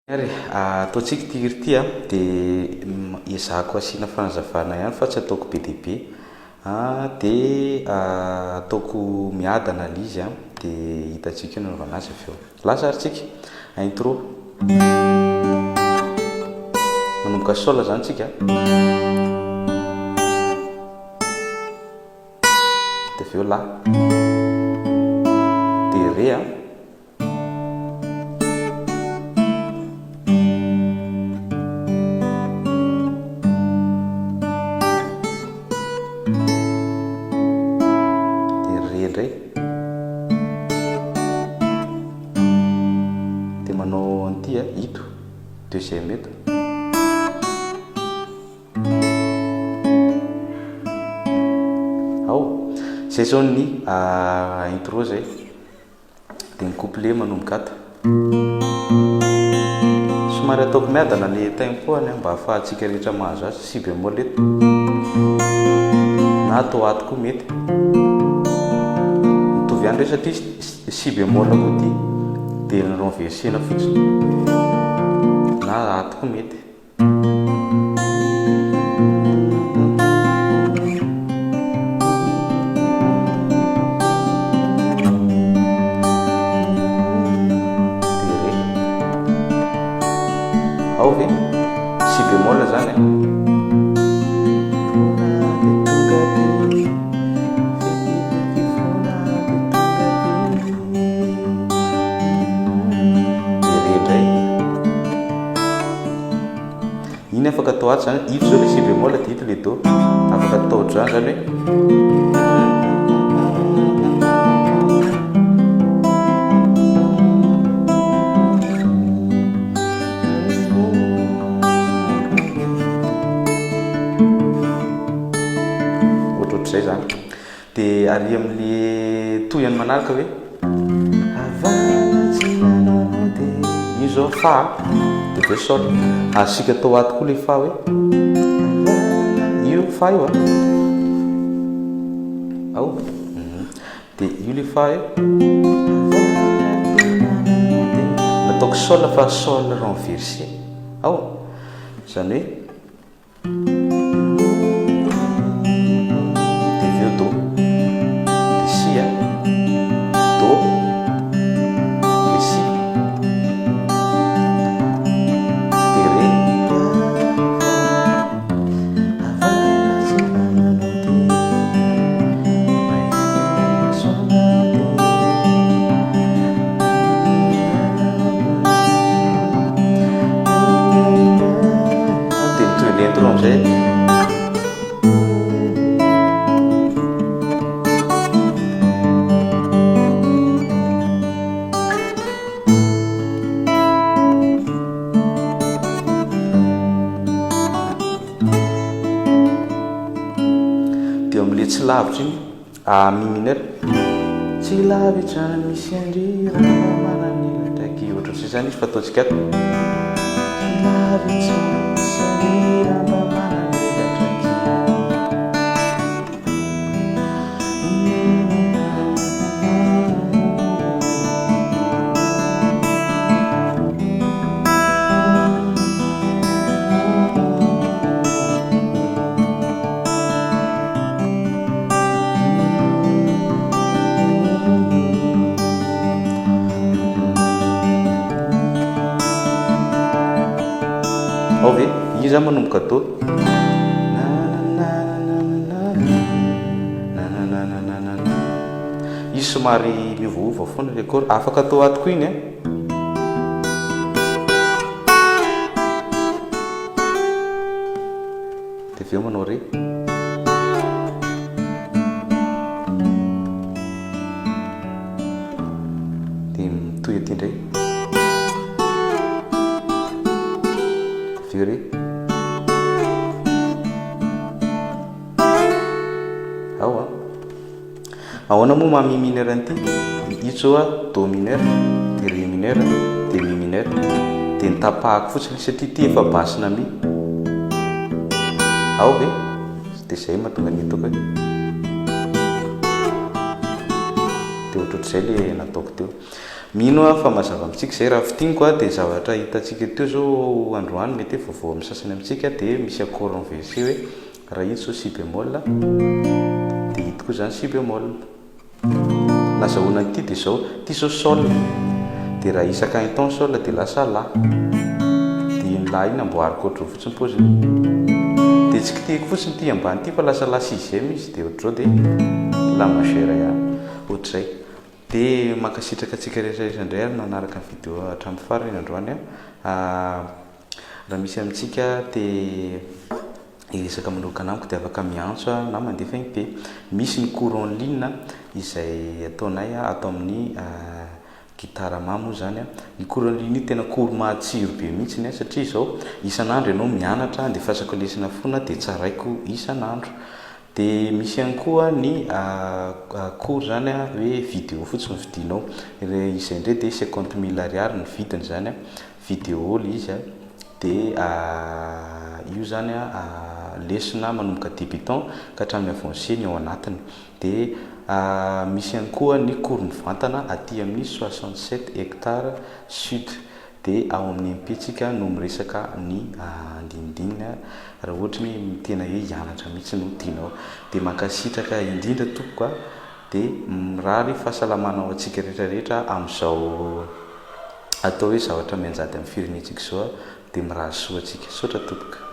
Ary ataontsika ty ry ty dia iezahako asiana fanazavana ihany fa tsy ataoko be dia be. Dia ataoko miadana ilay izy dia hitantsika eo nanaovana azy avy eo. Lasa ary tsika intro. Manomboka sol zany tsika. Dia avy eo la. Dia re dia manao an'ity ito deuxième eto. Zay zao ny intro zay. Dia ny couplet manomboka ato. Somary ataoko miadana le tempo mba ahafahantsika rehetra mahazo azy. Si bémol eto na atao ato koa mety. Mitovy ihany re satria si bémol koa ty dia ny renversena fotsiny na ato koa mety. Ve si bémol zany iny afaka atao ato zany ito zao le si bémol dia ito le do afaka atao ohatr'izany zany zay zany. Dia ary amin'le tohany manaraka hoe io zao fa dia ve sol asika atao ato koa le fa hoe io fa io ao dia io le fa io nataoko sol fa sol renversé ao zany hoe tsy lavitra iny mi mineur tsy lavitra misy andrira mananila ndraiky ohatr'izay zany izy fa ataontsika ato tsy lavitra misy andrira mananila ndraiky ve io zany manomboka do io somary miovaova foana le accord afaka atao ato koa iny dia avy eo manao re dia mitohy aty indray re ao ahoana moa mami mineur an'ity ito zao do mineur dia re mineur dia mi mineur dia nitapahako fotsiny satria ty efa basina mi ao ve dia zay mahatonga nitoko dia ohatrohatr'izay le nataoko teo. mino a fa mazava amintsika zay raha fitiniko a dia zavatra hitantsika teo zao androany mety hoe vaovao amin'ny sasany amintsika dia misy accord inversé hoe raha ito zao si bémol dia ito koa zany si bémol nazahoana ity dia zao ty zao sol dia raha isaka un ton sol dia lasa la dia ny la iny amboariko ohatro fotsiny paoziny dia tsy kitihiko fotsiny ty ambany ty fa lasa la sixième izy dia ohatr'izao dia la majeur ihany ohatr'izay dia mankasitraka atsika rehetrarehetra indray ary nanaraka ny vidéo hatramin'ny farany androany raha misy amintsika dia iresaka manokana amiko dia afaka miantso na mandefa igny be misy ny cours en ligne izay ataonay atao amin'ny gitara mamo zany ny cours en ligne tena cours matsiro be mihitsy satria zao isan'andro ianao mianatra dia fasako lesona fona dia tsaraiko isan'andro dia misy ihany koa ny cours zany hoe vidéo fotsiny vidinao izay indray dia 50 000 ariary ny vidiny zany vidéo le izy dia io zany lesona manomboka débutant ka hatramin'ny avancé ny ao anatiny dia misy ihany koa ny cours mivantana aty amin'ny 67 hectares sud dia ao amin'ny MP-tsika no miresaka ny andinindinina raha ohatra hoe tena hoe hianatra mihitsy no tianao dia mankasitraka indrindra tompoko dia mirary fahasalamana ao antsika rehetrarehetra amin'izao atao hoe zavatra mianjady amin'ny firenentsika izao dia mirary soa antsika sotra tompoka